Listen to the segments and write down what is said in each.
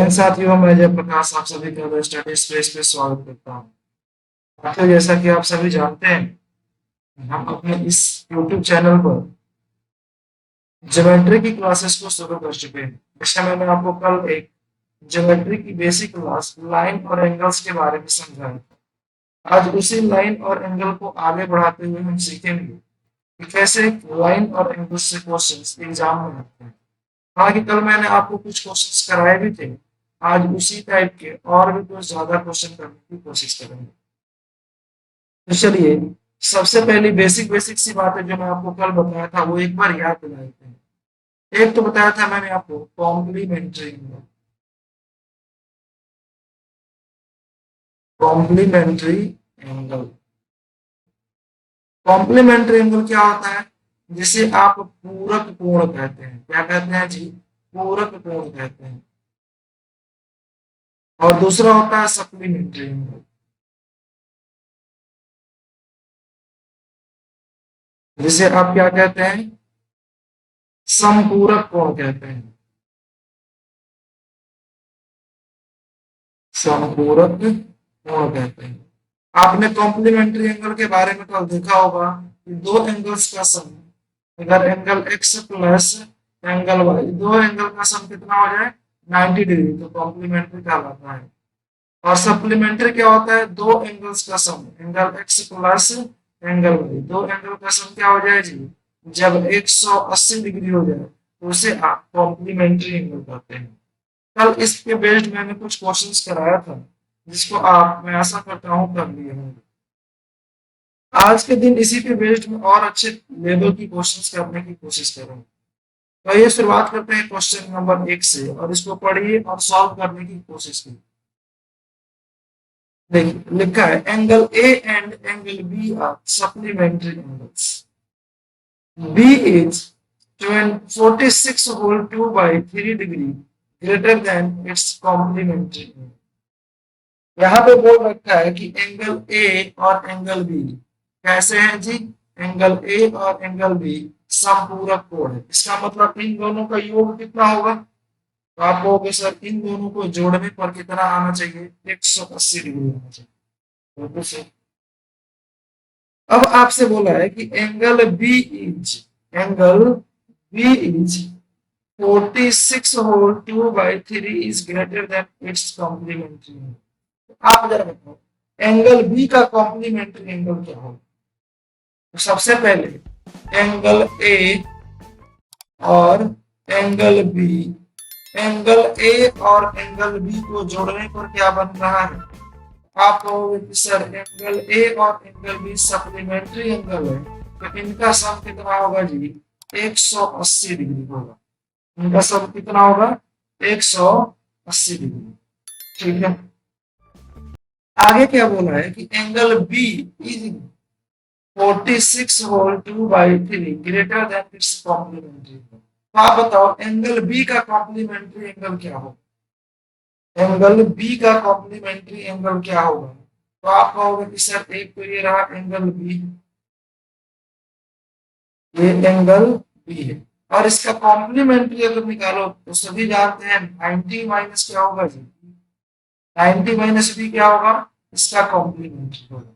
जय हिंद साथियों, मैं जयप्रकाश आप सभी का स्टडी स्पेस पे स्वागत करता हूँ। साथियों, जैसा कि आप सभी जानते हैं, हम अपने इस YouTube चैनल पर ज्योमेट्री की क्लासेस को शुरू कर चुके हैं। जैसे मैंने आपको कल एक ज्योमेट्री की बेसिक क्लास लाइन और एंगल्स के बारे में समझाया था। आज उसी लाइन और एंगल को आगे बढ़ाते हुए हम सीखेंगे कि कैसे लाइन और एंगल से क्वेश्चंस एग्जाम में आते हैं। हालांकि कल मैंने आपको कुछ क्वेश्चंस कराए भी थे। आज उसी टाइप के और भी कुछ ज्यादा क्वेश्चन करने की कोशिश करेंगे। तो चलिए, सबसे पहली बेसिक बेसिक सी बातें जो मैं आपको कल बताया था वो एक बार याद दिला देते हैं। एक तो बताया था मैंने आपको complementary angle. Complementary angle complementary angle क्या होता है? जिसे आप पूरक कोण कहते हैं। क्या कहते हैं जी? पूरक कोण कहते हैं। और दूसरा होता है सप्लीमेंट्री एंगल, जिसे आप क्या कहते हैं? समपूरक कोण कहते हैं। समपूरक कोण कहते हैं। आपने कॉम्प्लीमेंट्री एंगल के बारे में कल देखा होगा कि दो एंगल्स का सम, अगर angle X plus angle Y, दो एंगल का सम कितना हो जाए 90 डिग्री, तो कॉम्प्लीमेंट्री कहलाता है। और सप्लीमेंट्री क्या होता है? दो एंगल्स का sum, angle X plus angle Y, दो एंगल का सम क्या हो जाए जी? जब 180 डिग्री हो जाए तो उसे आप कॉम्प्लीमेंट्री एंगल कहते हैं। कल इसके बेस्ड मैंने कुछ क्वेश्चंस कराया था, जिसको आप, मैं आशा करता हूँ, कर लिए होंगे। आज के दिन इसी पे बेस्ड में और अच्छे लेवल की क्वेश्चंस करने की कोशिश करेंगे। तो ये शुरुआत करते हैं क्वेश्चन नंबर 1 से, और इसको पढ़िए और सॉल्व करने की कोशिश कीजिए। देखिए, लिखा है angle A and angle B are supplementary angles. B is 46 whole 2 by 3 degree greater than its complementary angle। यहाँ पे बोल रखा है कि एंगल ए और एंगल बी कैसे हैं जी? एंगल ए और एंगल बी समपूरक कोण है। इसका मतलब इन दोनों का योग कितना होगा? तो आप कहोगे सर इन दोनों को जोड़ने पर कितना आना चाहिए? 180 डिग्री आना चाहिए। बिल्कुल सही। अब आपसे बोला है कि angle B is 46 whole 2 by 3 is greater than its complementary angle। आप जरा बताओ एंगल बी का कॉम्प्लीमेंट्री एंगल क्या होगा? तो सबसे पहले एंगल ए और एंगल बी, एंगल ए और एंगल बी को जोड़ने पर क्या बन रहा है? आप कहोगे कि सर एंगल ए और एंगल बी सप्लीमेंट्री एंगल है, तो इनका सम कितना होगा जी? 180 डिग्री होगा। इनका सम कितना होगा? 180 डिग्री। ठीक है। आगे क्या बोला है कि angle B is 46 whole 2 by 3 greater than its complementary. तो आप बताओ एंगल बी का कॉम्प्लीमेंट्री एंगल क्या होगा? एंगल बी का कॉम्प्लीमेंट्री एंगल क्या होगा? तो आप कहोगे कि सर एक तो ये रहा एंगल बी, ये एंगल बी है, और इसका कॉम्प्लीमेंट्री अगर निकालो तो सभी जानते हैं 90 माइनस क्या होगा जी? 90 माइनस बी क्या होगा? इसका कॉम्प्लीमेंट्री होगा।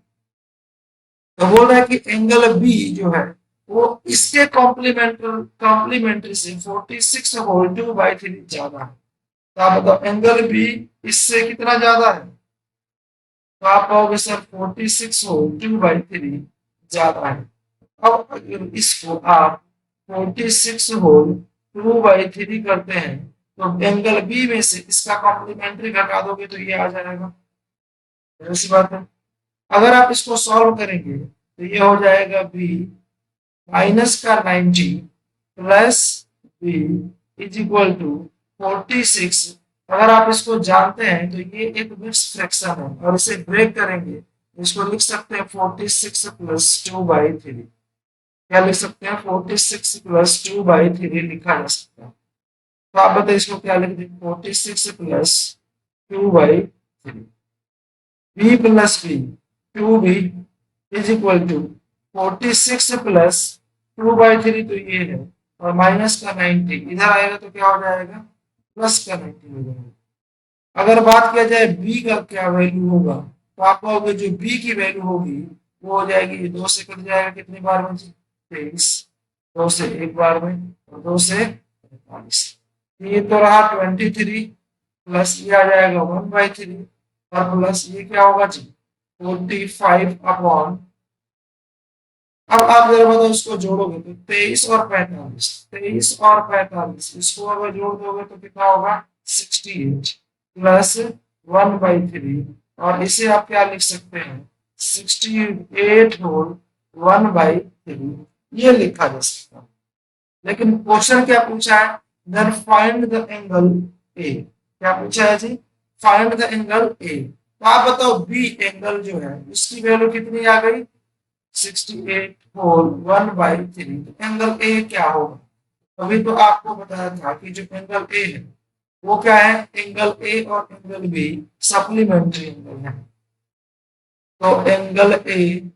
तो बोल रहा है कि एंगल बी जो है वो इसके कॉम्प्लीमेंट्री से 46 होल 2 by 3 ज्यादा है। तो आप बताओ एंगल बी इससे कितना ज्यादा है? तो आप कहोगे सर 46 होल 2 by 3 ज्यादा है। अब अगर इसको आप 46 होल 2 by 3 करते हैं तो एंगल बी में से इसका कॉम्प्लीमेंट्री घटा दोगे तो ये आ जाएगा। ऐसी बात है। अगर आप इसको सॉल्व करेंगे तो ये हो जाएगा बी माइनस का 90 plus B is equal to 46। अगर आप इसको जानते हैं तो ये एक मिक्स फ्रैक्शन है, और इसे ब्रेक करेंगे इसको लिख सकते हैं 46 प्लस 2 बाई 3। क्या लिख सकते हैं? 46 प्लस 2 बाई 3 लिखा जा सकता है। तो आप बताइए इसको क्या लिख दें? 46 plus 2 by 3, B plus B 2b is equal to 46 plus 2 by 3, तो ये है, और माइनस का 90 इधर आएगा तो क्या हो जाएगा? प्लस का 90 हो जाएगा। अगर बात किया जाए बी का क्या वैल्यू होगा, तो आप कहोगे जो बी की वैल्यू होगी वो हो जाएगी, 2 से कट जाएगा कितनी बार में जी, 23, 2 से एक बार में, और 2 से 45। ये तो रहा 23 प्लस ये आ जाएगा 1/3, और प्लस ये क्या होगा जी 45 अपॉन, अब आप जरा बताओ इसको जोड़ोगे तो 23 और 45, 23 और 45 इसको अगर जोड़ दोगे तो कितना होगा 68 प्लस 1/3, और इसे आप क्या लिख सकते हैं 68 होल 1/3, ये लिखा जा सकता है। लेकिन क्वेश्चन क्या पूछा है, then find the angle A, क्या पूछा है जी, फाइंड द एंगल ए। तो आप बताओ बी एंगल जो है उसकी वैल्यू कितनी आ गई 68 होल 1/3, एंगल ए क्या होगा। अभी तो आपको बताया था कि जो एंगल ए है वो क्या है, एंगल ए और एंगल बी सप्लीमेंट्री एंगल है। तो angle A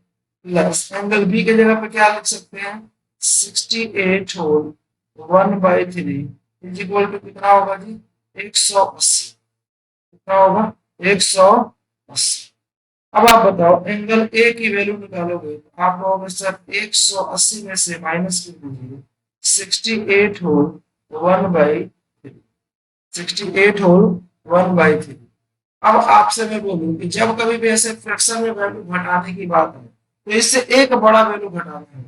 plus angle B के जगह पे क्या लिख सकते हैं 68 होल 1/3 इज इक्वल टू कितना होगा जी 180, कितना होगा 180। अब आप बताओ एंगल ए की वैल्यू निकालोगे तो आप कहोगे सर 180 में से माइनस कर दीजिए 68 होल 1/3, 68 होल 1/3। अब आपसे मैं बोलूं कि जब कभी भी ऐसे फ्रैक्शन में वैल्यू घटाने की बात है तो इससे एक बड़ा वैल्यू घटाना है।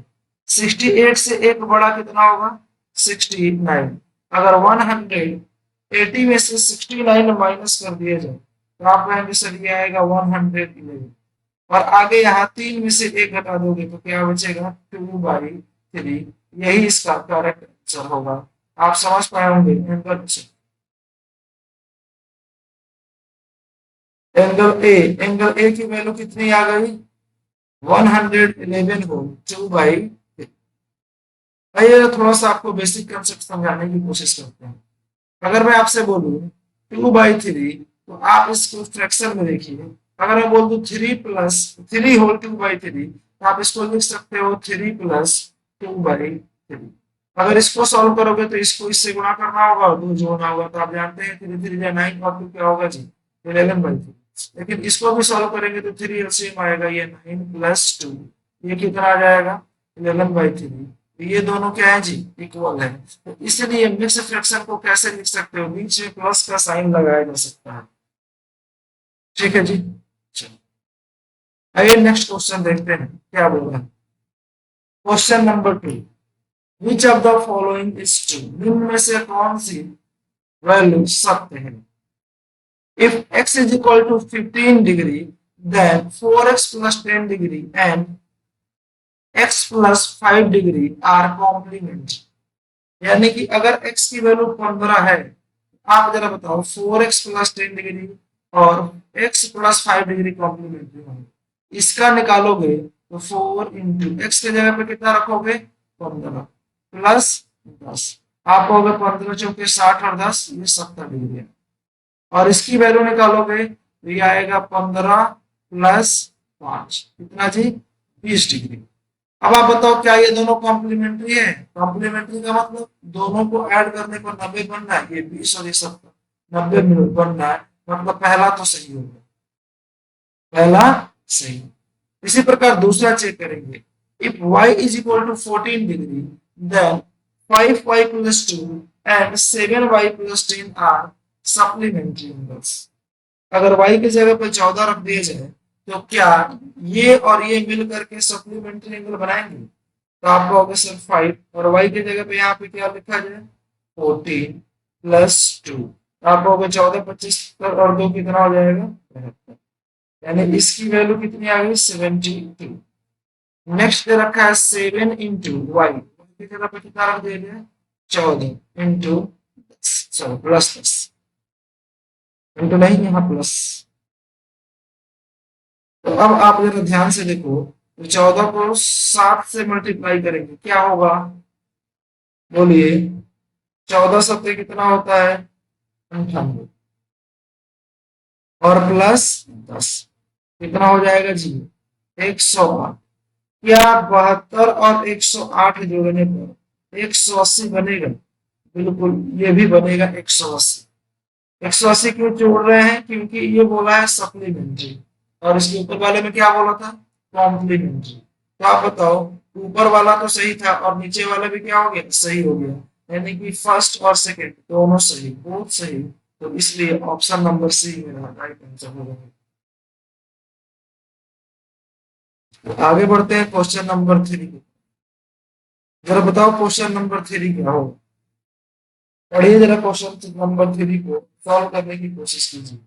68 से एक बड़ा कितना होगा 69। अगर 180 में से 69 माइनस कर दिया जाए तो आप कहेंगे सर ये आएगा 111, और आगे यहाँ 3 में से एक घटा दोगे तो क्या बचेगा 2/3, यही इसका करेक्ट आंसर होगा। आप समझ पाए होंगे एंगल ए की वैल्यू कितनी आ गई 111 हो 2/3। आइए थोड़ा सा आपको बेसिक कंसेप्ट समझाने की कोशिश करते हैं। अगर मैं आपसे बोलूं 2/3 तो आप इसको फ्रैक्शन में देखिए, अगर मैं बोल दूं 3 होल 2/3 तो आप इसको लिख सकते हो 3 प्लस 2/3। अगर इसको सॉल्व करोगे तो इसको इससे गुणा करना होगा और 2 जोड़ना होगा, तो आप जानते हैं 3 3 9 और 2 क्या होगा जी 11/3। लेकिन इसको भी सॉल्व करेंगे तो 3 एलसीएम आएगा, ये 9 प्लस 2 ये कितना आ जाएगा 11/3। ये दोनों क्या है जी इक्वल है, तो इसलिए मिक्स फ्रैक्शन को कैसे लिख सकते हो, बीच में प्लस का साइन लगाया जा सकता है। ठीक है जी, चलो आइए नेक्स्ट क्वेश्चन देखते हैं क्या बोल रहा है। Question number 2, which of the following is true, निम्न में से कौन सी वैल्यू सत्य है। If x is equal to 15 degree then 4x plus 10 degree and x plus 5 degree are complementary। यानी कि अगर x की वैल्यू 15 है, आप जरा बताओ 4x प्लस 10 डिग्री और x प्लस 5 डिग्री कॉम्प्लीमेंट्री होंगे, इसका निकालोगे तो 4 इंटू एक्स के जगह पे कितना रखोगे 15 प्लस 10, आप कहोगे 15 चौके 60 और 10 ये 70 डिग्री है, और इसकी वैल्यू निकालोगे तो ये आएगा 15 प्लस 5 कितना जी 20 डिग्री। अब आप बताओ क्या ये दोनों कॉम्प्लीमेंट्री है, कॉम्प्लीमेंट्री का मतलब दोनों को ऐड करने पर 90 बनना है, ये 20 और ये 70 90 मिनट बनना है, मतलब पहला तो सही होगा, पहला सही। इसी प्रकार दूसरा चेक करेंगे, if y is equal to 14 degree then 5y plus 2 and 7y plus 10 are supplementary angles. अगर y की जगह पर 14 रख दिया जाए तो क्या ये और ये मिल करके सप्लीमेंट्री एंगल बनाएंगे, तो आप कहोगे सर 5, और y की जगह पे यहाँ पे क्या लिखा जाए 14 प्लस 2, आप कहोगे 14 25 और 2 कितना हो जाएगा 72, यानी इसकी वैल्यू कितनी आ गई 72। नेक्स्ट दे रखा है 7 इंटू वाई की जगह पे कितना रख दिया गया 14 इंटू प्लस 10 इंटू नहीं यहाँ प्लस। तो अब आप जरा ध्यान से देखो, तो 14 को 7 से मल्टीप्लाई करेंगे क्या होगा, बोलिए 14 सत्ते कितना होता है 98, और प्लस 10 कितना हो जाएगा जी 108। क्या 72 और 108 जोड़ने पर 180 बनेगा, बिल्कुल ये भी बनेगा 180। 180 क्यों जोड़ रहे हैं? क्योंकि ये बोला है सप्लीमेंट्री और इसके ऊपर वाले में क्या बोला था? कॉम्प्लीमेंट्री। तो आप बताओ, ऊपर वाला तो सही था और नीचे वाला भी क्या हो गया? सही हो गया। यानी कि फर्स्ट और सेकंड दोनों सही, बहुत सही। तो इसलिए ऑप्शन नंबर सी मेरा राइट आंसर होगा। तो आगे बढ़ते हैं क्वेश्चन नंबर 3 को। जरा बताओ क्वेश्चन नंबर 3 क्या हो? पढ़िए जरा क्वेश्चन नंबर 3 को सॉल्व करने की कोशिश कीजिए।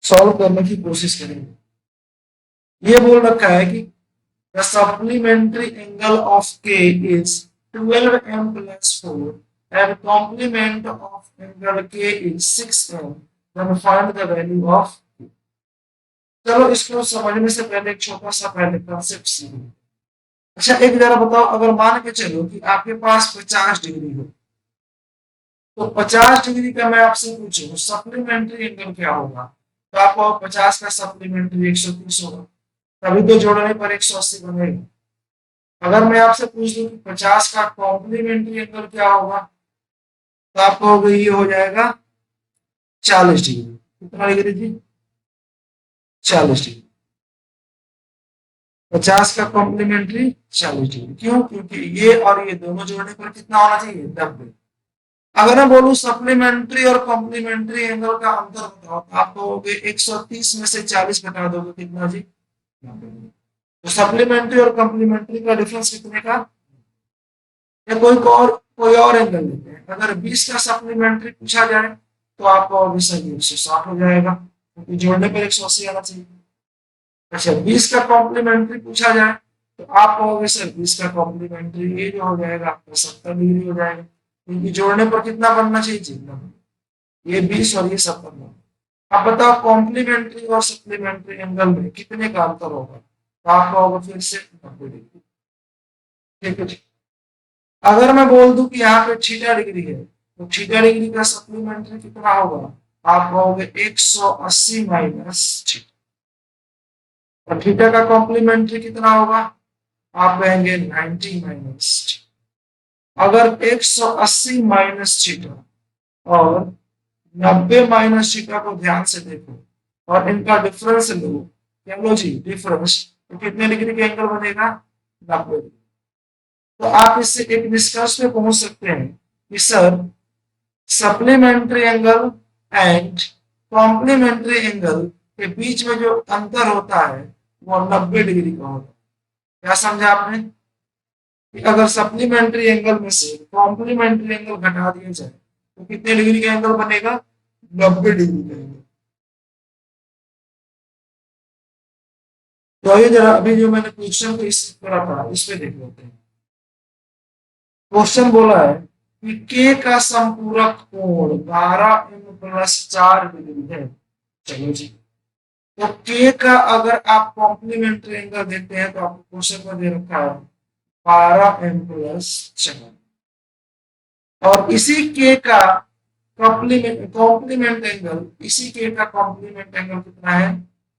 सॉल्व करने की कोशिश करेंगे। ये बोल रखा है कि द सप्लीमेंट्री एंगल ऑफ के is 12m plus 4 and complement of angle k is 6m. Then find the value of। चलो इसको समझने से पहले एक छोटा सा पहले कंसेप्ट सीखो। अच्छा एक जरा बताओ, अगर मान के चलो कि आपके पास 50 डिग्री हो, तो 50 डिग्री का मैं आपसे पूछूं सप्लीमेंट्री एंगल क्या होगा, तो आपको 50 का सप्लीमेंट्री 130 होगा, तभी तो जोड़ने पर 180 बनेगा। अगर मैं आपसे पूछ दूं कि 50 का कॉम्प्लीमेंट्री एंगल क्या होगा, तो आप कहोगे ये हो जाएगा 40 डिग्री। कितना डिग्री जी? 40 डिग्री। 50 का कॉम्प्लीमेंट्री 40 डिग्री। क्यों? क्योंकि ये और ये दोनों जोड़ने पर कितना होना चाहिए? 90। अगर मैं बोलूं सप्लीमेंट्री और कॉम्प्लीमेंट्री एंगल का अंतर बताओ, तो आप कहोगे 130 में से 40 घटा दोगे, कितना जी? 90। तो सप्लीमेंट्री और कॉम्प्लीमेंट्री का डिफरेंस कितने का? या कोई और एंगल लेते हैं। अगर 20 का सप्लीमेंट्री पूछा जाए तो आपको ऑब्वियसली 160 हो जाएगा, क्योंकि जोड़ने पर 180 आना चाहिए। अच्छा 20 का कॉम्प्लीमेंट्री पूछा जाए तो आप कहोगे सर 20 का कॉम्प्लीमेंट्री ये जो हो जाएगा आपका 70 डिग्री हो जाएगा, क्योंकि जोड़ने पर कितना बनना चाहिए? जितना ये 20 और ये 70 बनना। अब बताओ कॉम्प्लीमेंट्री और सप्लीमेंट्री एंगल में कितने का अंतर होगा, तो आप कहोगे फिर से 90 डिग्री। ठीक है। अगर मैं बोल दूं कि यहाँ पे थीटा डिग्री है, तो थीटा डिग्री का सप्लीमेंट्री कितना होगा? आप कहोगे 180 माइनस थीटा। और थीटा का कॉम्प्लीमेंट्री कितना होगा? आप कहेंगे 90 माइनस थीटा। अगर 180 माइनस थीटा और 90 माइनस थीटा को ध्यान से देखो और इनका डिफरेंस लो, क्या लो जी? डिफरेंस। तो कितने डिग्री का एंगल बनेगा? 90 डिग्री। तो आप इससे एक निष्कर्ष पे पहुंच सकते हैं कि sir supplementary angle and complementary angle के बीच में जो अंतर होता है वो 90 डिग्री का होता है। क्या समझा आपने? कि अगर सप्लीमेंट्री एंगल में से कॉम्प्लीमेंट्री एंगल घटा दिया जाए तो कितने डिग्री का एंगल बनेगा? 90 डिग्री का एंगल। तो ये जरा अभी जो मैंने क्वेश्चन को इस करा था इस पे देख लेते हैं। क्वेश्चन बोला है कि के का संपूरक कोण 12m प्लस 4 डिग्री है। चलो जी, तो के का अगर आप कॉम्प्लीमेंट्री एंगल देखते हैं तो आपको क्वेश्चन में दे रखा है 12m प्लस 4, और इसी के का कॉम्प्लीमेंट एंगल, इसी के का कॉम्प्लीमेंट एंगल कितना है?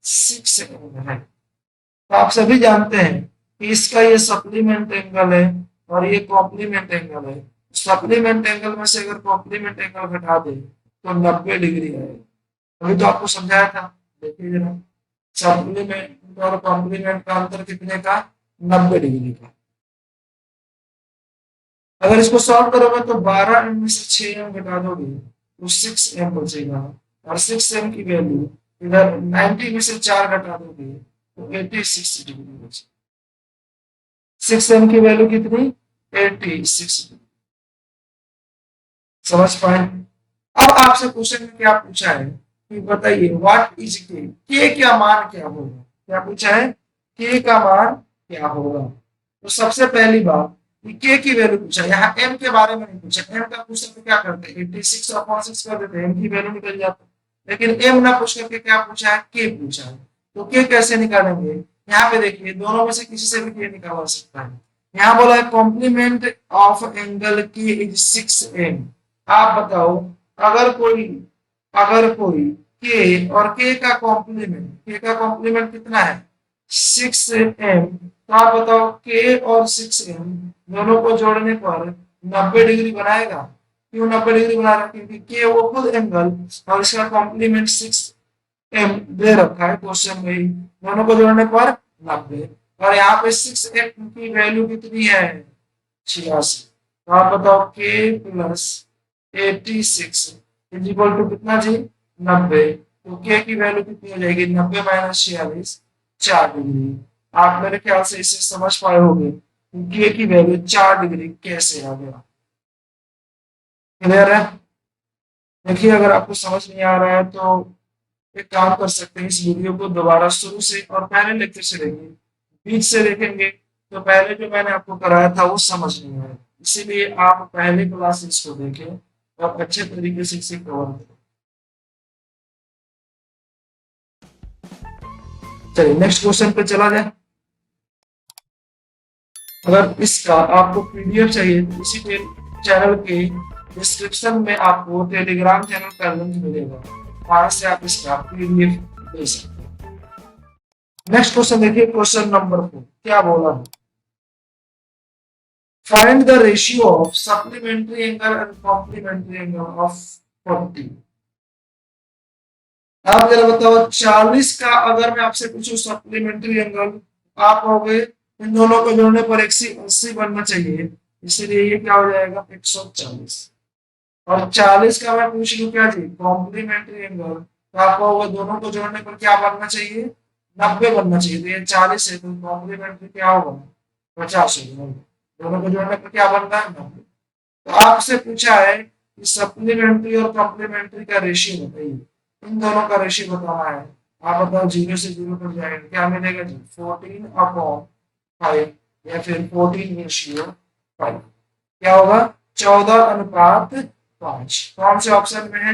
6m है। तो आप सभी जानते हैं कि इसका ये सप्लीमेंट एंगल है और ये कॉम्प्लीमेंट एंगल है। सप्लीमेंट एंगल में से अगर कॉम्प्लीमेंट एंगल घटा दे तो 90 डिग्री है। अभी तो आपको समझाया था, देखिए जरा सप्लीमेंट और कॉम्प्लीमेंट का अंतर कितने का? 90 डिग्री का। अगर इसको सॉल्व करोगे तो 12m में से 6m घटा दोगे तो 6m बचेगा, और 6m की वैल्यू इधर 90 में से 4 घटा दोगे तो 86 डिग्री बचेगी। 6m की वैल्यू कितनी? 86 डिग्री। समझ पाए? अब आपसे क्वेश्चन में क्या पूछा है कि बताइए व्हाट इज के क्या मान क्या होगा? क्या पूछा है? के का मान क्या होगा? तो सबसे पहली बात के की वैल्यू पूछा, यहाँ एम के बारे में नहीं पूछा। एम का पूछा तो क्या करते हैं 86 अपॉन 6 कर देते हैं, एम की वैल्यू निकल जाता है। लेकिन एम ना पूछ करके क्या पूछा है? के पूछा है। तो के कैसे निकालेंगे? यहाँ पे देखिए दोनों में से किसी से भी के निकाला सकता है। यहाँ बोला है कॉम्प्लीमेंट ऑफ एंगल के इज 6m। आप बताओ अगर कोई के और के का कॉम्प्लीमेंट कितना है? 6m, तो आप बताओ के और 6m दोनों को जोड़ने पर 90 डिग्री बनाएगा। क्यों 90 डिग्री बना रहा है? क्योंकि के वो खुद एंगल और इसका कॉम्प्लीमेंट 6m दे रखा है क्वेश्चन में ही, दोनों को जोड़ने पर 90। और यहाँ पे 6m की वैल्यू कितनी है? 86। तो आप बताओ के प्लस 86 इज इक्वल टू कितना जी? 90। तो के की वैल्यू कितनी हो जाएगी? 90 माइनस 46, 4 डिग्री। आप मेरे ख्याल से इसे समझ पाए होंगे के की वैल्यू 4 डिग्री कैसे आ गया। क्लियर है? देखिए अगर आपको समझ नहीं आ रहा है तो एक काम कर सकते हैं, इस वीडियो को दोबारा शुरू से और पहले लेक्चर से देखेंगे। बीच से देखेंगे तो पहले जो मैंने आपको कराया था वो समझ नहीं आया, इसीलिए आप पहले क्लासेस को देखें और अच्छे तरीके से इसे कवर करें। चलिए नेक्स्ट क्वेश्चन पे चला जाए। अगर इसका आपको पीडीएफ चाहिए तो इसी चैनल के डिस्क्रिप्शन में आपको टेलीग्राम चैनल का लिंक मिलेगा, वहां से आप इसका पीडीएफ ले सकते हैं। नेक्स्ट क्वेश्चन देखिए, क्वेश्चन नंबर 4 क्या बोला है? Find the ratio of supplementary angle and complementary angle of 40। आप जरा बताओ 40 का अगर मैं आपसे पूछूं सप्लीमेंट्री एंगल, आप कहोगे इन दोनों को जोड़ने पर 180 बनना चाहिए, इसलिए ये क्या हो जाएगा? 140। और 40 का मैं पूछ लूं क्या जी? कॉम्प्लीमेंट्री एंगल, तो आप कहोगे दोनों को जोड़ने पर क्या बनना चाहिए? 90 बनना चाहिए। तो ये 40 है तो कॉम्प्लीमेंट्री क्या होगा? 50 होगा। दोनों को जोड़ने पर क्या बनना है? 90। तो आपसे पूछा है कि सप्लीमेंट्री और कॉम्प्लीमेंट्री का रेशियो बताइए, इन दोनों का रेशियो बताना है। आप बताओ 0 से 0 पर जाएगा क्या मिलेगा जी? 14/5 या फिर 14/5 क्या होगा? 14:5। कौन से ऑप्शन में है?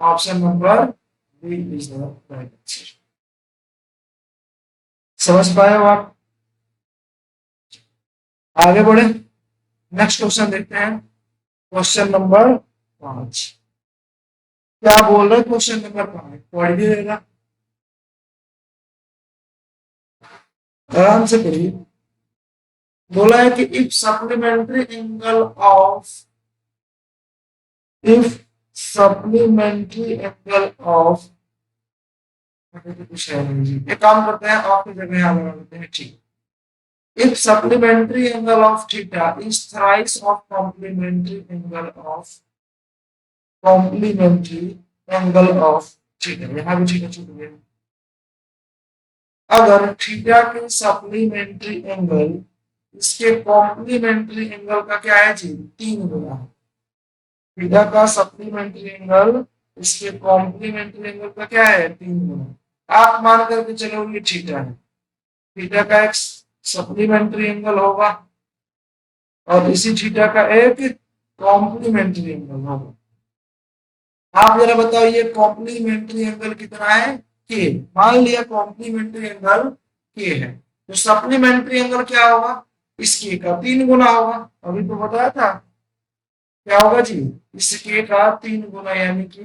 Option number B is the right answer. समझ पाए हो आप? आगे बढ़े, नेक्स्ट क्वेश्चन देखते हैं। क्वेश्चन नंबर 5 क्या बोल रहे? क्वेश्चन नंबर 5 पढ़िएगा, आराम से पढ़िए। बोला है कि इफ सप्लीमेंट्री एंगल ऑफ कुछ है नहीं जी, एक काम करते हैं ऑफ की जगह यहाँ लगा देते हैं, ठीक। If supplementary angle of theta is thrice of complementary angle of theta, यहाँ भी थीटा छूट गया। अगर थीटा के सप्लीमेंट्री एंगल इसके कॉम्प्लीमेंट्री एंगल का क्या है जी? 3 गुना है। थीटा का सप्लीमेंट्री एंगल इसके कॉम्प्लीमेंट्री एंगल का क्या है? 3 गुना। आप मान करके चलो ये थीटा है, थीटा का एक सप्लीमेंट्री एंगल होगा और इसी थीटा का एक कॉम्प्लीमेंट्री एंगल होगा। आप जरा बताओ ये कॉम्प्लीमेंट्री एंगल कितना है? के। मान लिया कॉम्प्लीमेंट्री एंगल के है, तो सप्लीमेंट्री एंगल क्या होगा? इस के का 3 गुना होगा। अभी तो बताया था क्या होगा जी? इस के का 3 गुना यानी कि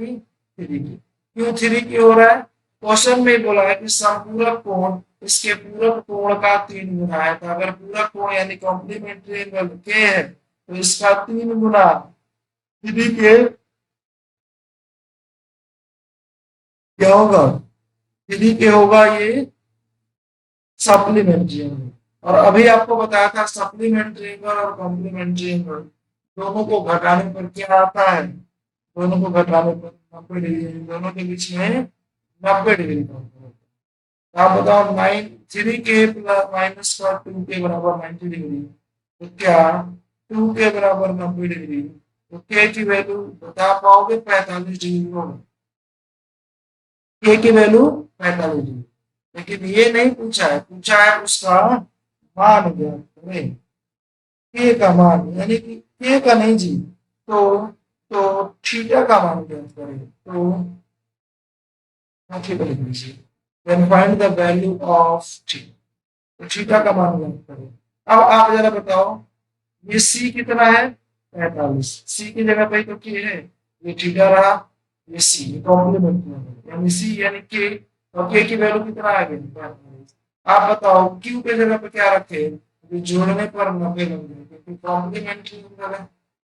3 के। क्यों 3 के हो रहा है? क्वेश्चन में बोला है कि संपूरक कोण इसके पूरक कोण का 3 गुना है, तो अगर पूरक कोण यानी कॉम्प्लीमेंट्री एंगल के है तो इसका 3 गुना 3 के क्या होगा? 3 के होगा ये सप्लीमेंट्री एंगल। और अभी आपको बताया था सप्लीमेंट्री एंगल और कॉम्प्लीमेंट्री एंगल दोनों को घटाने पर क्या आता है? दोनों को घटाने पर 90 डिग्री, दोनों के बीच में 90 डिग्री का अंतर होता है। आप बताओ 3 के प्लस माइनस का 2 के बराबर 90 डिग्री, तो क्या 2 के बराबर 90 डिग्री, तो के की वैल्यू बता पाओगे? 45 डिग्री होगा। के की वैल्यू 45 डिग्री। लेकिन ये नहीं पूछा है, पूछा है उसका मान ज्ञात करें, के का मान, यानी कि के का नहीं जी, तो थीटा का मान ज्ञात करें। तो थीटा लिख लीजिए, then find the value of theta, तो थीटा का मान ज्ञात करें। अब आप जरा बताओ ये सी कितना है? 45। सी की जगह पे तो के है, ये थीटा रहा, ये सी कॉम्प्लीमेंट यानी सी यानी के, और के की वैल्यू कितना आ गई? 45। आप बताओ क्यू के जगह पे क्या रखे, अभी जोड़ने पर 90 लग जाए क्योंकि कॉम्प्लीमेंट्री एंगल है,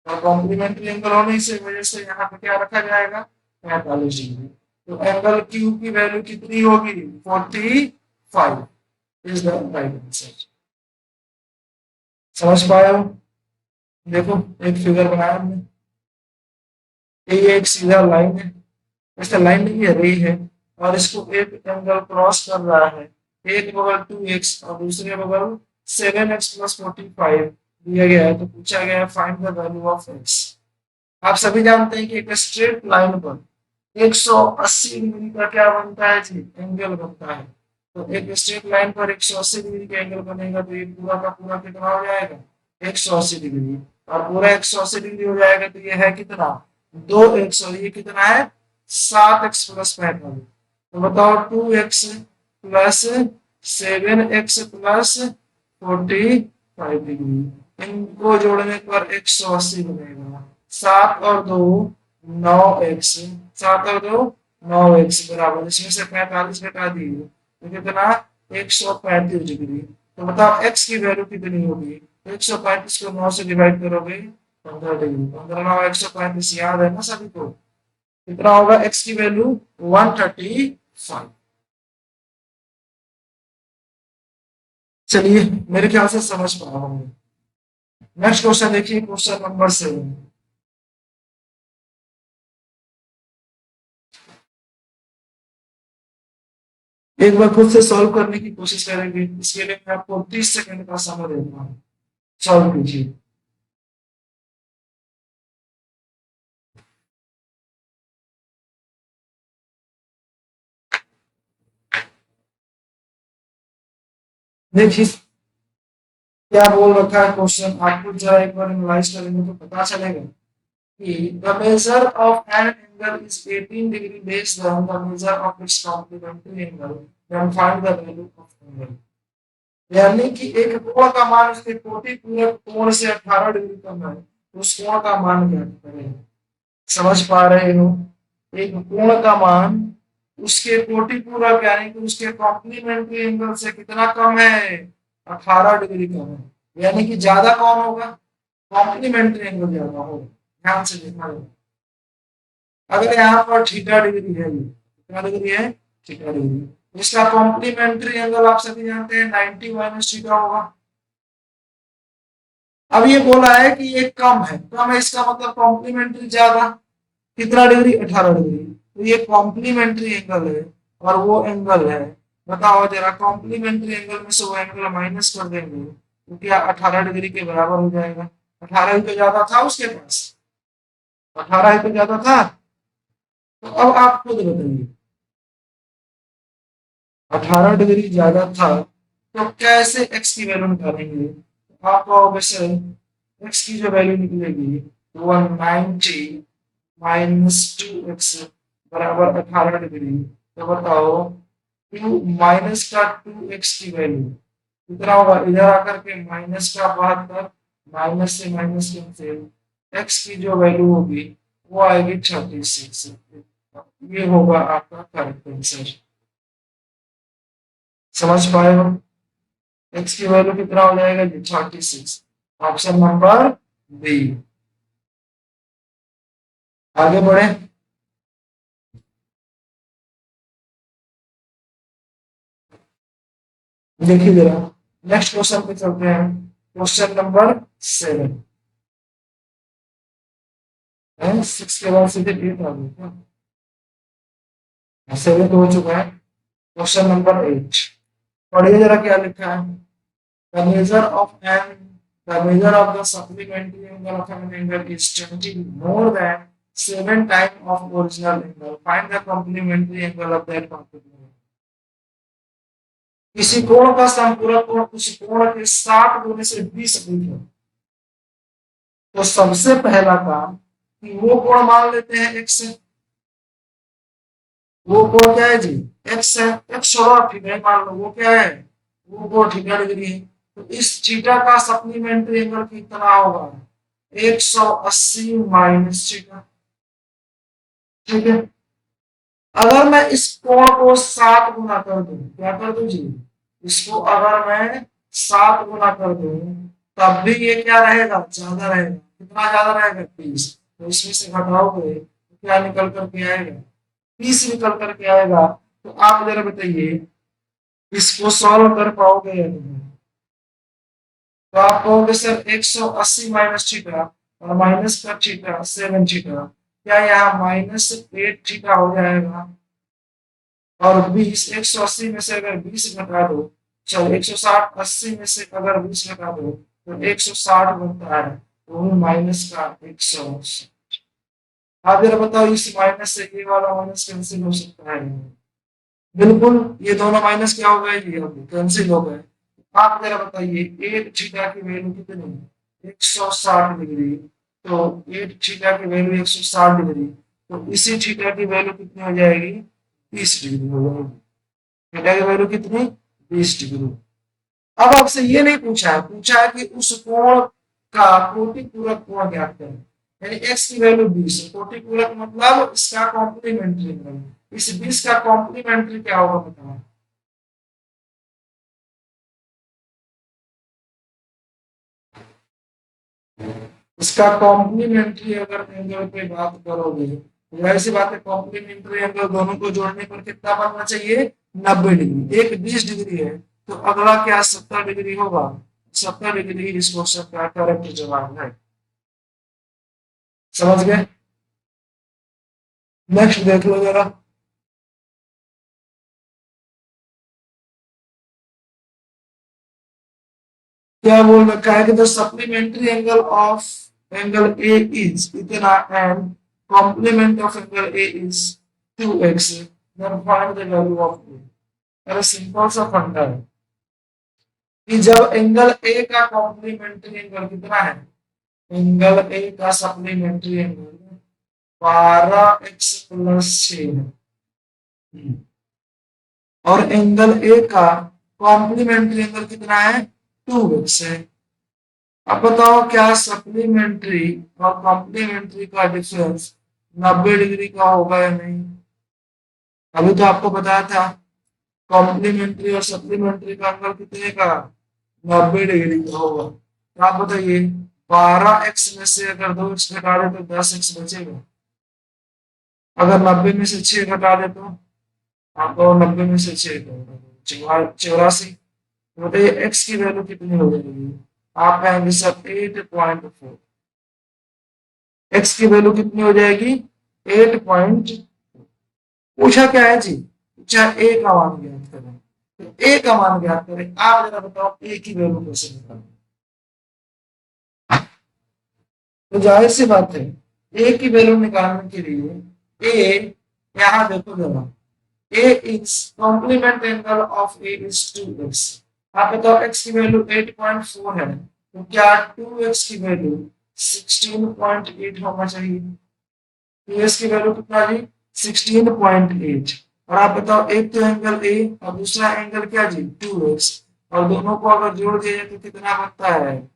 और कॉम्प्लीमेंट्री एंगल होने से वजह से यहाँ पे क्या रखा जाएगा, 45 डिग्री। तो एंगल क्यू की वैल्यू कितनी होगी, 45 इज द राइट आंसर। समझ पाए हो? देखो एक फिगर बनाया हमने, ये एक सीधा लाइन है, ऐसा लाइन नहीं है, रे है, और इसको एक एंगल क्रॉस कर रहा है, एक बगल 2x और दूसरे बगल 7x प्लस 45 दिया गया है, तो पूछा गया है find the value of x। आप सभी जानते हैं कि एक स्ट्रेट लाइन पर 180 डिग्री का क्या बनता है जी, एंगल बनता है। तो एक स्ट्रेट लाइन पर 180 डिग्री का एंगल बनेगा, तो ये पूरा का पूरा कितना हो जाएगा, 180 डिग्री, और पूरा 180 डिग्री हो जाएगा, तो ये है कितना, 2x, और ये कितना है, 7x प्लस 45। तो बताओ 2x plus 7x plus 45 degree, इनको जोड़ने पर 180 बनेगा, 7 और 2 9x, 7 और 2 9x बराबर, इसमें से 45 घटा दिए तो कितना, 135 डिग्री। तो बताओ x की वैल्यू कितनी होगी, 135 को 9 से डिवाइड करोगे 15 डिग्री, 15 9 135 याद है ना सभी को, कितना होगा x की वैल्यू 135। चलिए मेरे ख्याल से समझ पा होंगे। नेक्स्ट क्वेश्चन देखिए, क्वेश्चन नंबर 7। एक बार खुद से सॉल्व करने की कोशिश करेंगे, इसके लिए मैं आपको 30 सेकंड का समय देता हूँ, सॉल्व कीजिए। देखिए क्या बोल रखा है क्वेश्चन, आपको जरा एक बार एनालाइज करेंगे तो पता चलेगा कि the measure of an angle is 18 degree less than the measure of its complementary angle, then find the value of angle। यानी कि एक कोण का मान उसके कोटि पूरक कोण से 18 डिग्री कम है, तो उस कोण का मान ज्ञात करें। समझ पा रहे हो? एक कोण का मान उसके कोटि पूरक यानी कि उसके कॉम्प्लीमेंट्री एंगल से कितना कम है, 18 डिग्री कम है, यानी कि ज्यादा कौन होगा, कॉम्प्लीमेंट्री एंगल ज्यादा होगा। ध्यान से देखना होगा, अगर यहाँ पर थीटा डिग्री है, ये कितना डिग्री है, थीटा डिग्री, इसका कॉम्प्लीमेंट्री एंगल आप सभी जानते हैं 90 माइनस थीटा होगा। अब ये बोला है कि ये कम है इसका मतलब कॉम्प्लीमेंट्री ज्यादा, कितना डिग्री, 18 डिग्री, तो ये कॉम्प्लीमेंट्री एंगल है और वो एंगल है, बताओ जरा, कॉम्प्लीमेंट्री एंगल में से वो एंगल माइनस कर देंगे तो क्या 18 डिग्री के बराबर हो जाएगा, 18 ही तो ज्यादा था उसके पास, 18 ही तो ज्यादा था। तो अब आप खुद बताइए, 18 डिग्री ज्यादा था तो कैसे x की वैल्यू निकालेंगे, तो आप कहोगे सर x की जो वैल्यू निकलेगी 190 माइनस 2x बराबर 18 डिग्री, तो बताओ 2 माइनस का 2x की वैल्यू कितना होगा, इधर आकर के माइनस का 72, माइनस से माइनस कैंसिल, x की जो वैल्यू होगी वो आएगी 36। ये होगा आपका करेक्ट आंसर। समझ पाए हो? x की वैल्यू कितना हो जाएगा जी, 36, ऑप्शन नंबर बी। आगे बढ़े, देखिए जरा नेक्स्ट क्वेश्चन पे चलते हैं, क्वेश्चन नंबर 7 है, 6 के बाद सीधे 8 आ गया, 7 तो हो चुका है। क्वेश्चन नंबर 8 पढ़िए जरा क्या लिखा है, the measure of an the measure of the supplementary angle of an angle is 20 more than 7 times of original angle, find the complementary angle of that complement। किसी कोण का संपूरक कोण उस कोण के 60 गुने से 20 अधिक है, तो सबसे पहला काम कि वो कोण मान लेते हैं x से, वो कोण क्या है जी, x है, x छोड़ो आप थीटा मान लो, वो क्या है, वो कोण थीटा डिग्री है, तो इस थीटा का सप्लीमेंट्री एंगल कितना होगा, 180 माइनस थीटा। ठीक है, अगर मैं इस कोण को 7 गुना कर दूं, क्या कर दूं जी, इसको अगर मैं 7 गुना कर दूं तब भी ये क्या रहेगा, ज्यादा रहेगा। कितना ज्यादा रहेगा, 20। तो इसमें से घटाओगे तो क्या निकल करके आएगा, 20 निकल करके आएगा। तो आप जरा बताइए इसको सॉल्व कर पाओगे या नहीं। तो आप कहोगे सर 180 माइनस थीटा और माइनस का थीटा 7 थीटा, क्या यहाँ माइनस 8 थीटा हो जाएगा। और 20, 180 में से अगर 20 घटा दो, चलो 160, 80 में से अगर 20 घटा दो तो 160 बनता है, तो माइनस का 180। आप जरा बताओ इस माइनस से ये वाला माइनस कैंसिल हो सकता है। बिल्कुल, ये दोनों माइनस क्या हो गए, ये कैंसिल हो गए। आप जरा बताइए एट थीटा की वैल्यू कितनी है, 160 डिग्री। तो एट थीटा की वैल्यू 160 डिग्री, तो इसी थीटा की वैल्यू कितनी हो जाएगी, 30 डिग्री हो जाएगी। थीटा की वैल्यू कितनी, 20 डिग्री। अब आपसे ये नहीं पूछा है, पूछा है कि उस कोण का कोटिपूरक कोण ज्ञात करें। यानी x की वैल्यू 20 है, कोटिपूरक मतलब इसका कॉम्प्लीमेंट्री वैल्यू। इस 20 का कॉम्प्लीमेंट्री क्या होगा बताओ। इसका कॉम्प्लीमेंट्री अगर एंगल पे बात करोगे तो वैसी बात है, कॉम्प्लीमेंट्री एंगल दोनों को जोड़ने पर कितना बनना चाहिए, 90 डिग्री। एक 20 डिग्री है तो अगला क्या 70 डिग्री होगा। 70 डिग्री इस क्वेश्चन का करेक्ट जवाब है। समझ गए। नेक्स्ट देख लो जरा। क्या बोल रखा है कि the supplementary angle of angle A is इतना and complement of angle A is 2x, then find the value of A. अरे सिंपल सा फंडा है कि जब एंगल ए का कॉम्प्लीमेंट्री एंगल कितना है, एंगल ए का सप्लीमेंट्री एंगल 12x+6 है, और एंगल ए का कॉम्प्लीमेंट्री एंगल कितना है, 2x है। अब बताओ क्या सप्लीमेंट्री और कॉम्प्लीमेंट्री का डिफरेंस 90 डिग्री का होगा या नहीं। अभी तो आपको बताया था कॉम्प्लीमेंट्री और सप्लीमेंट्री का एंगल कितने का, 90 डिग्री का होगा। तो आप बताइए 12x में से अगर 2x घटा दे तो 10x बचेगा। अगर 90 में से 6 घटा दे तो आपको 90 में से 6 84। तो बताइए x की वैल्यू कितनी हो जाएगी, आप कहेंगे सर 8.4। एक्स की वैल्यू कितनी हो जाएगी, 8 पूछा क्या है जी, पूछा ए का मान ज्ञात करें। तो ए का मान ज्ञात करें, आप जरा बताओ ए की वैल्यू कैसे निकालें। तो जाहिर सी बात है ए की वैल्यू निकालने के लिए ए, यहां देखो जरा, A is complement angle of A is 2x। आप बताओ x की वैल्यू 8.4 है, तो क्या 2x की वैल्यू 16.8 होना चाहिए। PS की वैल्यू कितना जी, 16.8। और आप बताओ एक तो एंगल ए और दूसरा एंगल क्या जी, 2x, और दोनों को अगर जोड़ दिया जाए तो कितना बनता है,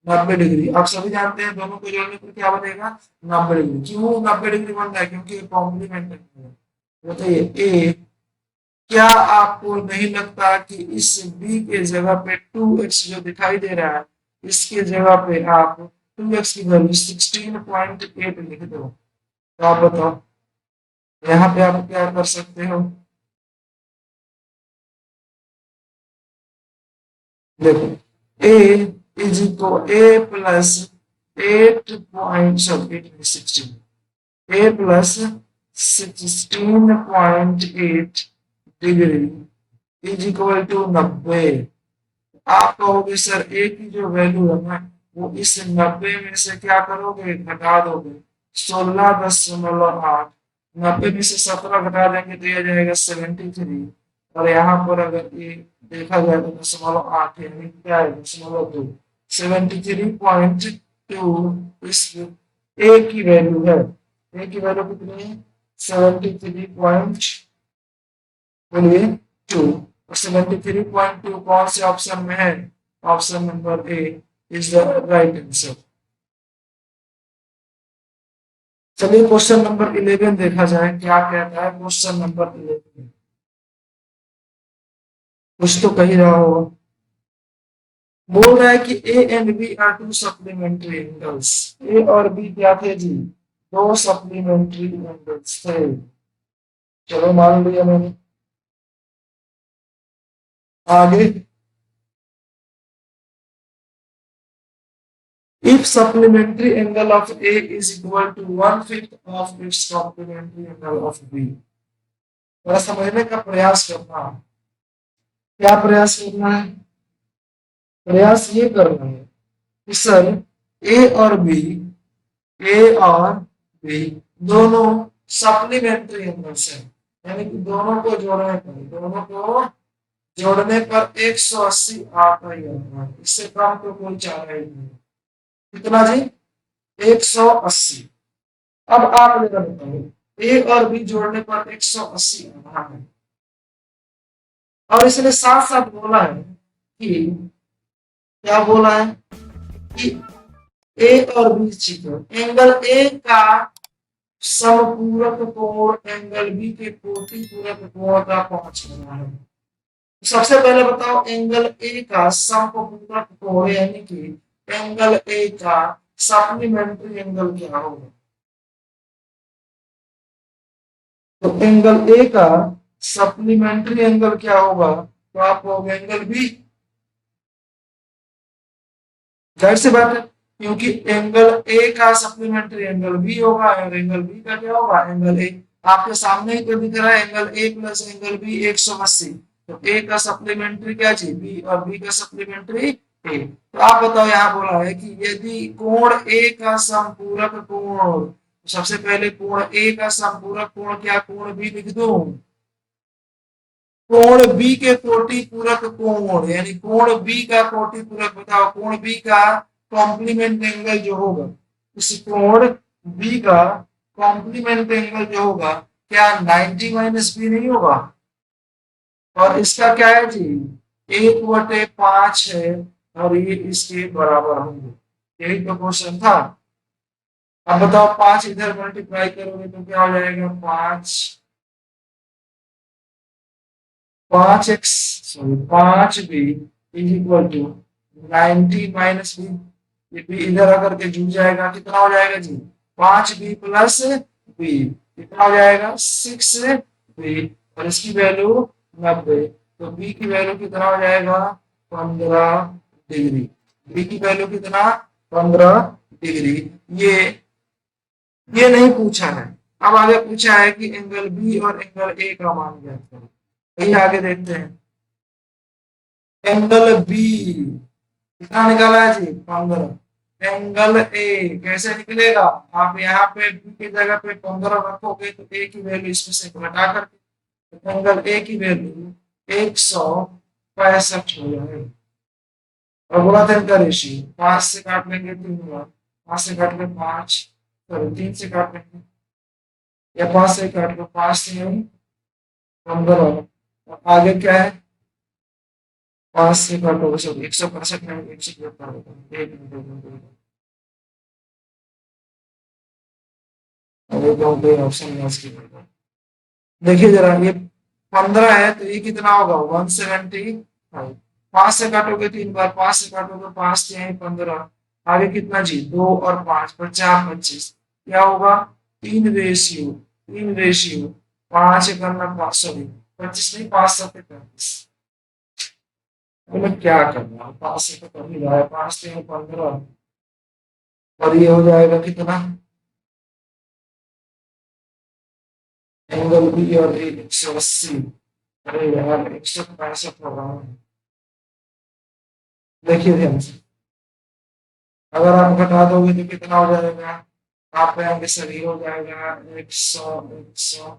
90 डिग्री। आप सभी जानते हैं दोनों को जोड़ने पर क्या बनेगा, 90 डिग्री। क्यों 90 डिग्री बन रहा है, क्योंकि कॉम्प्लीमेंट है। बताइए ए, क्या आपको नहीं लगता कि इस बी के जगह पे 2x जो दिखाई दे रहा है, इसके जगह पे आप 2x की वैल्यू 16.8 लिख दो। तो आप बताओ यहाँ पे आप क्या कर सकते हो। देखो a is equal A plus 8.16, A plus 16.8 degree is equal to 90। आप कहोगे सर ए की जो वैल्यू है ना, वो इस 90 में से क्या करोगे, घटा दोगे, 16.8। 90 में से 17 घटा देंगे तो यह जाएगा 73। और यहाँ पर अगर ये देखा जाए तो 0.8 यानी क्या है, 0.2, 73.2 इस ए की वैल्यू है। ए की वैल्यू कितनी है, 73 बोलिए 2। 73.2 कौन से ऑप्शन में है, option number A is the right answer. चलिए क्वेश्चन नंबर 11 देखा जाए क्या कहता है। क्वेश्चन नंबर 11 कुछ तो कही रहा हो। बोल रहा है कि A and B are two supplementary angles. A और बी क्या थे जी? दो सप्लीमेंट्री एंगल्स थे। चलो मान लिया मैंने। आगे, if supplementary angle of A is equal to 1/5 of its complementary angle of B। थोड़ा समझने का प्रयास करना है। क्या प्रयास करना है? प्रयास ये करना है कि सर ए और बी, ए और बी दोनों सप्लीमेंट्री एंगल्स हैं, यानी कि दोनों को जोड़ने पर 180 आता ही आता है। इससे कम तो कोई चारा ही नहीं। कितना जी? 180। अब आप मेरा बताओ, ए और बी जोड़ने पर 180 आ रहा है, और इसने साथ साथ बोला है कि, क्या बोला है कि ए और बी छिपे एंगल ए का समपूरक कोण एंगल बी के कोटि पूरक कोण का 5 गुना है। सबसे पहले बताओ एंगल ए का समपूरक कोण यानी कि एंगल ए का सप्लीमेंट्री एंगल क्या होगा? तो एंगल ए का सप्लीमेंट्री एंगल क्या होगा? तो आप कहोगे एंगल बी। जाहिर सी बात है, क्योंकि एंगल ए का सप्लीमेंट्री एंगल बी होगा, और एंगल बी का क्या होगा? Angle A. आपके सामने ही तो दिख रहा है, angle A plus angle B 180। तो ए का सप्लीमेंट्री क्या चाहिए? बी, और बी का सप्लीमेंट्री ए। तो आप बताओ, यहाँ बोला है कि यदि कोण ए का समपूरक कोण, तो सबसे पहले कोण ए का समपूरक कोण क्या? कोण बी लिख दो। कोण बी के कोटि पूरक कोण, यानी कोण बी का कोटि पूरक बताओ, कोण बी का कॉम्प्लीमेंट एंगल जो होगा, उस कोण बी का कॉम्प्लीमेंट एंगल जो होगा, क्या 90 माइनस बी नहीं होगा? और इसका क्या है जी? 1/5 है, और ये इसके बराबर होंगे। यही तो क्वेश्चन था। अब बताओ, 5 इधर मल्टीप्लाई करोगे तो क्या हो जाएगा? 5x, sorry 5b is equal to 90 minus B. ये बी इधर आकर के जुड़ जाएगा, कितना हो जाएगा जी? 5b प्लस बी, कितना हो जाएगा? 6b, और इसकी वैल्यू 90। तो बी की वैल्यू कितना हो जाएगा? 15 डिग्री। बी की वैल्यू कितना? 15 डिग्री। ये ये नहीं पूछा है। अब आगे पूछा है कि एंगल बी और एंगल ए का मान ज्ञात करो। यही आगे देखते हैं। एंगल बी कितना निकाला है जी? 15। एंगल ए कैसे निकलेगा? आप यहाँ पे बी की जगह पे 15 रखोगे तो ए की वैल्यू इसमें से घटा करके एंगल ए की वैल्यू 165 हो जाएगी। और बोला था इनका रेशियो 5 से काट लेंगे 3 बार, 5 से काट के 5, सॉरी 3 से काट लेंगे, या 5 से काट लो, 5 से 15। और आगे क्या है? 5 से काटोगे, सॉरी 165 में 175 एक मिनट। ऑप्शन देखिए जरा, ये 15 है तो ये कितना होगा? 175। 5 से काटोगे 3 बार, 5 से काटोगे 5 से 15। आगे कितना जी? 2 और 5 50 25, क्या होगा? 3 रेशियो 5 करना 5, सॉरी 25 नहीं, 5 7 35। मतलब क्या करना है, 5 से तो कर ही रहा है, 5 से 15, और ये हो जाएगा कितना? एंगल बी और ए 180। अरे यार 165 हो रहा है। देखिए ध्यान से, अगर आप घटा दोगे तो कितना हो जाएगा? आप आएंगे सही हो जाएगा 165।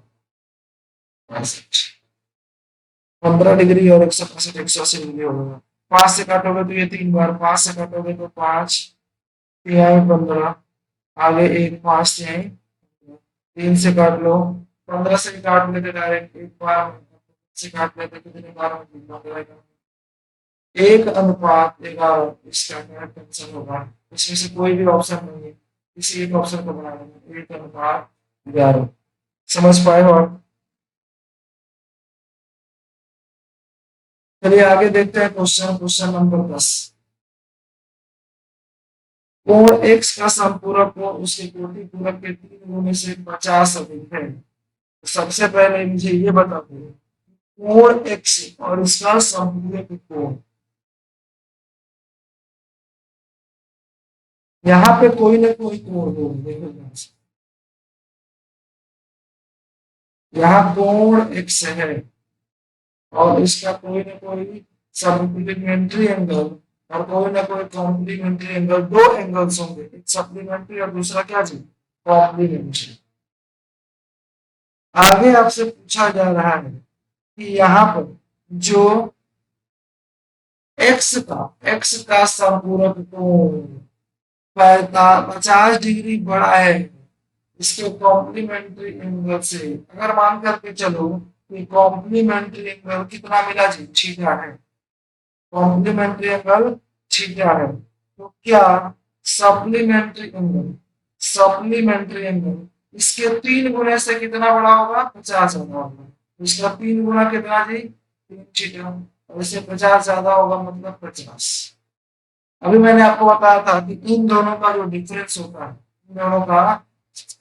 15 डिग्री और 165 180 डिग्री होगा। 5 से काटोगे तो ये 3 बार, 5 से काटोगे तो 5, 3 15, आगे एक 5 से काट लो, 15 से काट लेते डायरेक्ट एक बार, से काट लेते कितने बार में कितना हो जाएगा? 1:11। इसका करेक्ट आंसर होगा। इसमें से कोई भी ऑप्शन नहीं है, किसी एक ऑप्शन को बना लेंगे, 1:11। समझ पाए हो आप? चलिए आगे देखते हैं क्वेश्चन नंबर 10। कोण एक्स का संपूरक कोण उसके कोटि पूरक के 3 गुने से 50 अधिक है। तो सबसे पहले मुझे ये बता दो, कोण एक्स और इसका संपूरक कोण, यहाँ पे कोई ना कोई कोण हो, देखो ध्यान से। यहाँ कोण एक्स है और इसका कोई ना कोई सप्लीमेंट्री एंगल और कोई ना कोई कॉम्प्लीमेंट्री एंगल, दो एंगल्स होंगे, एक सप्लीमेंट्री और दूसरा क्या जी, कॉम्प्लीमेंट्री। आगे आपसे पूछा जा रहा है कि यहाँ पर जो एक्स का संपूरक कोण 50 डिग्री बड़ा है इसके कॉम्प्लीमेंट्री एंगल से, अगर मान करके चलो कि कॉम्प्लीमेंट्री एंगल कितना मिला जी, थीटा है, कॉम्प्लीमेंट्री एंगल थीटा है, तो क्या सप्लीमेंट्री एंगल इसके 3 गुने से कितना बड़ा होगा, 50 ज्यादा होगा। इसका 3 गुना कितना जी, 3 थीटा, और इससे 50 ज्यादा होगा मतलब 50। अभी मैंने आपको बताया था कि इन दोनों का जो डिफरेंस होता है, इन दोनों का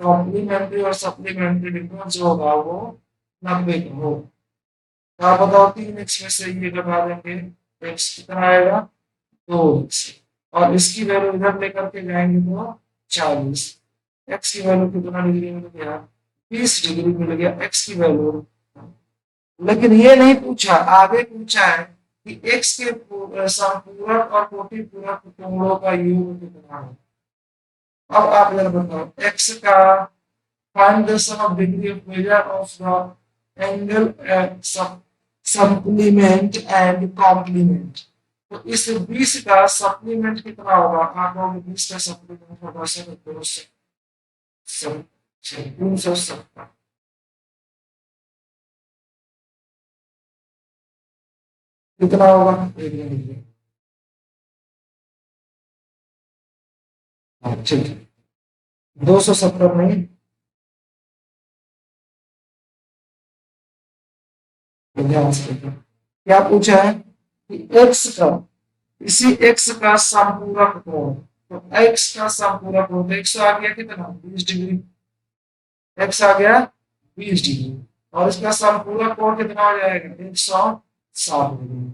कॉम्प्लीमेंट्री और सप्लीमेंट्री डिफरेंस जो होगा वो 90 का होगा। तो आप बताओ 3x में से ये घटा देंगे, x कितना आएगा, 2x, और इसकी वैल्यू इधर लेकर के जाएंगे तो 40। x की वैल्यू कितना डिग्री मिल गया, 20 डिग्री मिल गया x की वैल्यू। लेकिन ये नहीं पूछा, आगे पूछा है कि x के संपूरक और कोटि पूरक कोणों का योग कितना है। अब आप जरा बताओ, x का find the sum of degree of measure of the angle supplement and complement। तो इस 20 का सप्लीमेंट कितना होगा, आप लोग 20 का सप्लीमेंट होगा 370। कितना होगा, एक मिनट, हाँ ठीक है, 270 नहीं, ध्यान से देखो क्या पूछा है कि x का, इसी x का संपूरक कोण, तो x का संपूरक कोण, तो x आ गया कितना, 20 डिग्री, x आ गया 20 डिग्री, और इसका संपूरक कोण कितना हो जाएगा, 160 डिग्री।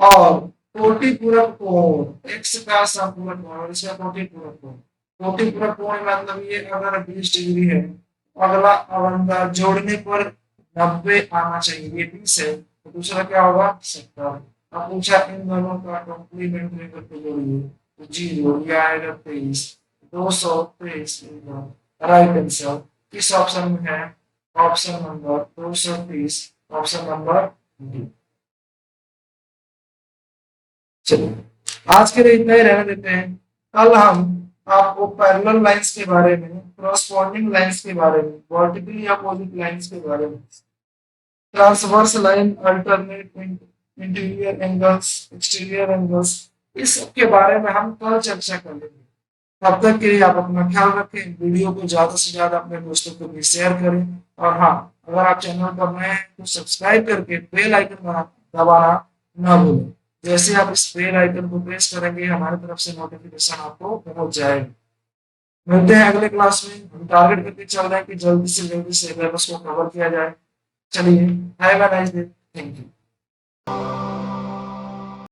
और कोटि पूरक कोण, x का संपूरक कोण और इसका कोटि पूरक कोण, कोटि पूरक कोण मतलब ये अगर 20 डिग्री है, अगला अवंदा जोड़ने पर 90 आना चाहिए, ये 20 है तो दूसरा क्या होगा, 70। अब पूछा इन दोनों का कॉम्प्लीमेंट्री करके जोड़िए, तो 0 ये आएगा 23, 223 राइट आंसर किस ऑप्शन में है, option number 230, option number D. चलिए आज के लिए इतना ही रहने देते हैं। कल हम आपको पैरेलल लाइंस के बारे में, कॉरस्पॉन्डिंग लाइंस के बारे में, वर्टिकली अपोजिट लाइंस के बारे में, transverse line, alternate interior angles, exterior angles, इस सब के बारे में हम कल चर्चा करेंगे। तब तक के लिए आप अपना ख्याल रखें, वीडियो को ज्यादा से ज्यादा अपने दोस्तों को भी शेयर करें, और हाँ, अगर आप चैनल पर नए हैं तो सब्सक्राइब करके बेल आइकन दबाना ना भूलें। जैसे आप इस बेल आइकन को प्रेस करेंगे हमारी तरफ से नोटिफिकेशन आपको पहुंच जाएगा। मिलते हैं अगले क्लास में, हम टारगेट करके चल रहे हैं कि जल्दी से सिलेबस को कवर किया जाए। चलिए, have a nice day, thank you.